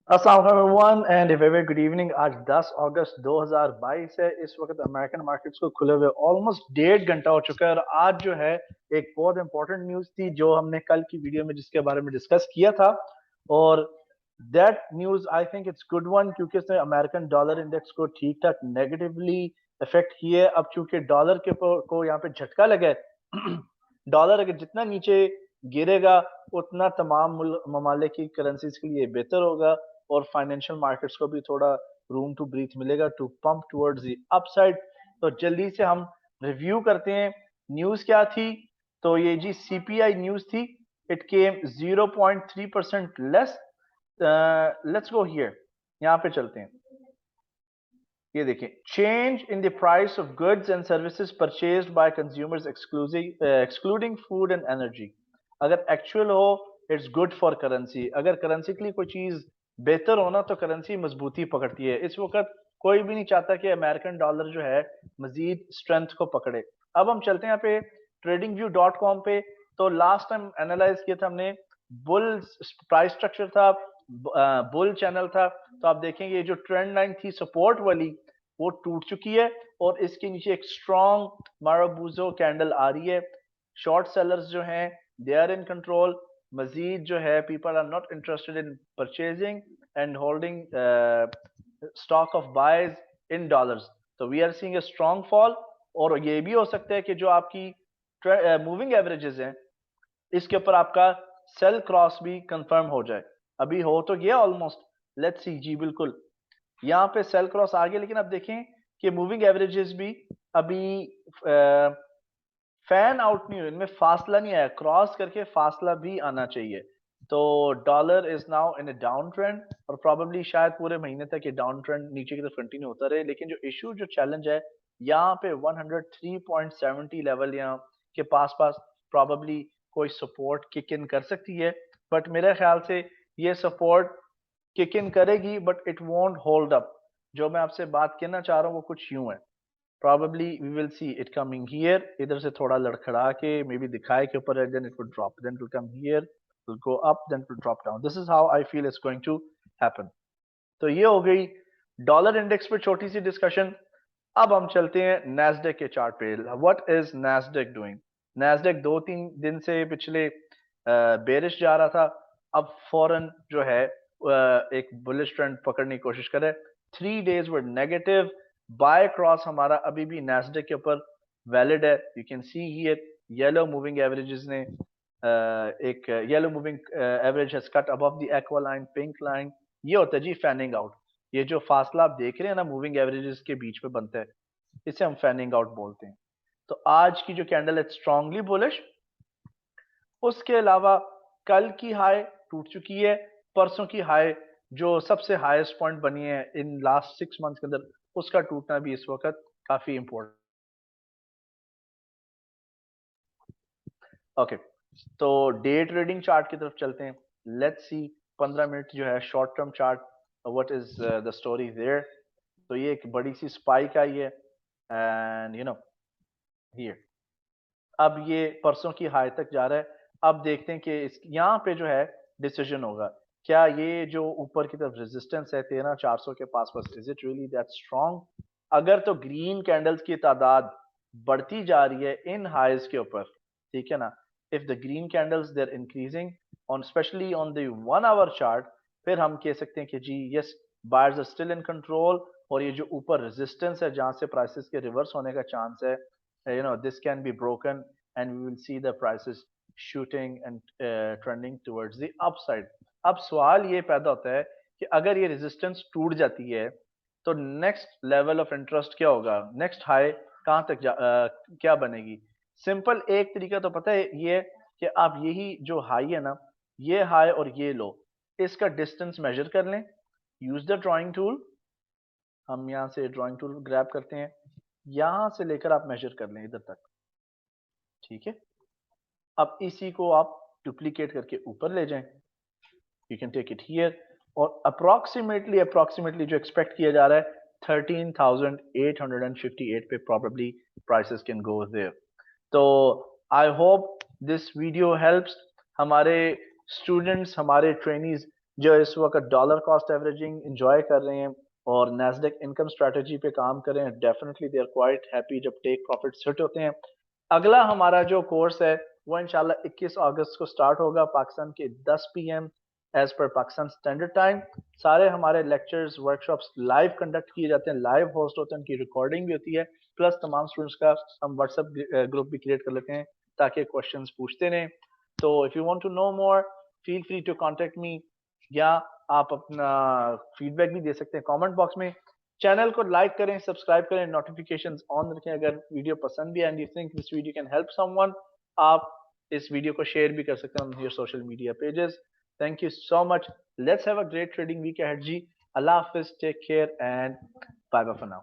अस्सलाम वालेकुम everyone and a very good evening. आज 10 अगस्त 2022 है। इस वक्त अमेरिकन मार्केट्स को खुले हुए ऑलमोस्ट 1.5 घंटा हो चुका है और आज जो है एक बहुत इंपॉर्टेंट न्यूज़ थी जो हमने कल की वीडियो में जिसके बारे में डिस्कस किया था। और that news I think it's good one क्योंकि इसने अमेरिकन डॉलर इंडेक्स को ठीक ठाक नेगेटिवली इफेक्ट किए। अब चूंकि डॉलर के को यहाँ पे झटका लगा है डॉलर अगर जितना नीचे गिरेगा उतना तमाम ममालिक की करेंसीज के लिए बेहतर होगा और फाइनेंशियल मार्केट्स को भी थोड़ा रूम टू ब्रीथ मिलेगा to pump towards the upside. तो जल्दी से हम रिव्यू करते हैं न्यूज़ क्या थी। तो ये जी सीपीआई न्यूज़ थी। It came 0.3% less. Let's go here, यहाँ पे चलते हैं। ये देखिए, change in the price of goods and services purchased bye consumers excluding food and energy. अगर एक्चुअल हो इट्स गुड फॉर करेंसी। अगर करेंसी के लिए कोई चीज बेहतर होना तो करेंसी मजबूती पकड़ती है। इस वक्त कोई भी नहीं चाहता कि अमेरिकन डॉलर जो है मजीद स्ट्रेंथ को पकड़े। अब हम चलते हैं यहाँ पे tradingview.com पे। तो लास्ट टाइम एनालाइज किया था हमने, बुल प्राइस स्ट्रक्चर था, बुल चैनल था। तो आप देखेंगे जो ट्रेंड लाइन थी सपोर्ट वाली वो टूट चुकी है और इसके नीचे एक स्ट्रॉन्ग माराबूजो कैंडल आ रही है। शॉर्ट सेलर्स जो हैं दे आर इन कंट्रोल। मजीद जो है people are not interested in purchasing and holding stock of buys in dollars. तो we are seeing a strong fall. और ये भी हो सकता है कि जो आपकी मूविंग एवरेजेस हैं इसके ऊपर आपका सेल क्रॉस भी कंफर्म हो जाए। अभी हो तो गया ऑलमोस्ट। लेट्स सी जी, बिल्कुल यहाँ पे सेल क्रॉस आ गया, लेकिन अब देखें कि मूविंग एवरेजेस भी अभी फैन आउट नहीं हुए, इनमें फासला नहीं आया। क्रॉस करके फासला भी आना चाहिए। तो dollar is now in A down trend और प्रॉब्लली शायद पूरे महीने तक ये डाउन ट्रेंड नीचे की तरफ कंटिन्यू होता रहे। लेकिन जो इशू जो चैलेंज है यहाँ पे 103.70 लेवल यहाँ के पास पास प्रॉब्लली कोई सपोर्ट किक इन कर सकती है। बट मेरे ख्याल से ये सपोर्ट किक इन करेगी but it won't hold up. जो मैं आपसे बात कहना चाह रहा हूँ वो कुछ यूं है। probably we will see it coming here, इधर से थोड़ा लड़खड़ा के मे बी दिखाए के ऊपर है, then it will drop, then it will come here, it will go up, then it will drop down. This is how I feel it's going to happen. तो ये हो गई डॉलर इंडेक्स पे छोटी सी डिस्कशन। अब हम चलते हैं नैस्डैक के चार्ट पे। What is Nasdaq doing? Nasdaq 2-3 दिन से पिछले बेरिश जा रहा था। अब फौरन जो है एक बुलिश ट्रेंड पकड़ने की कोशिश करे। 3 days were negative. By cross हमारा अभी भी नैस्डैक के ऊपर वैलिड है। You can see here yellow moving averages ने एक yellow moving average has cut above the aqua line, pink line. ये होता है जी फैनिंग आउट। ये जो फासला आप देख रहे हैं ना मूविंग एवरेजेस के बीच में बनता है, इसे हम फैनिंग आउट बोलते हैं। तो आज की जो कैंडल है स्ट्रांगली बुलिश। उसके अलावा कल की हाई टूट चुकी है। परसों की हाई जो सबसे हाईएस्ट पॉइंट बनी है इन लास्ट 6 मंथ के अंदर, उसका टूटना भी इस वक्त काफी इंपॉर्टेंट। ओके, तो डे ट्रेडिंग चार्ट की तरफ चलते हैं। लेट्स सी 15 मिनट जो है short term chart, what is the story there. तो ये एक बड़ी सी स्पाइक आई है एंड यू नो हियर। अब ये परसों की हाई तक जा रहा है। अब देखते हैं कि इस यहाँ पे जो है डिसीजन होगा। क्या ये जो ऊपर की तरफ रेजिस्टेंस है 13,400 के पास पास, is it really that strong? अगर तो ग्रीन कैंडल्स की तादाद बढ़ती जा रही है इन हाइज के ऊपर, ठीक है ना, if the green candles there increasing on especially on the 1 hour chart, फिर हम कह सकते हैं कि जी yes, buyers are still in control. और ये जो ऊपर रेजिस्टेंस है जहां से प्राइसेस के रिवर्स होने का चांस है, this can be broken and we will see the prices shooting and trending towards the upside. अब सवाल ये पैदा होता है कि अगर ये रेजिस्टेंस टूट जाती है तो नेक्स्ट लेवल ऑफ इंटरेस्ट क्या होगा, नेक्स्ट हाई कहां तक क्या बनेगी? सिंपल एक तरीका तो पता है ये, कि आप यही जो हाई है ना, ये हाई और ये लो, इसका डिस्टेंस मेजर कर लें। Use the drawing tool. हम यहाँ से ड्राइंग टूल ग्रैब करते हैं, यहां से लेकर आप मेजर कर लें इधर तक, ठीक है। अब इसी को आप डुप्लीकेट करके ऊपर ले जाएं। You can take it here. और अप्रोक्सीमेटली अप्रोक्सीमेटली जो एक्सपेक्ट किया जा रहा है 13,858 पे probably prices can go there. तो I hope this video helps हमारे स्टूडेंट्स, हमारे ट्रेनीज जो इस वक्त डॉलर कॉस्ट एवरेजिंग इंजॉय कर रहे हैं और नैस्डैक इनकम स्ट्रेटजी पे काम कर रहे हैं, definitely they are quite happy जब टेक प्रॉफिट्स हिट होते हैं। अगला हमारा जो कोर्स है वो इंशाल्लाह 21 अगस्त को स्टार्ट होगा पाकिस्तान के 10 PM as per Pakistan standard time. सारे हमारे लेक्चर्स वर्कशॉप्स लाइव कंडक्ट किए जाते हैं, लाइव होस्ट होते हैं, उनकी रिकॉर्डिंग भी होती है, प्लस तमाम स्टूडेंट्स का हम व्हाट्सएप ग्रुप भी क्रिएट कर लेते हैं ताकि क्वेश्चंस पूछते रहें। तो if you want to know more, feel free to contact me, या आप अपना फीडबैक भी दे सकते हैं कमेंट बॉक्स में। चैनल को लाइक करें, सब्सक्राइब करें, नोटिफिकेशंस ऑन रखें। अगर वीडियो पसंद भी है and you think this video can help someone, आप इस वीडियो को शेयर भी कर सकते हैं on your social media pages. Thank you so much, let's have a great trading week ahead जी। अल्लाह हाफिज, take care and bye bye for now.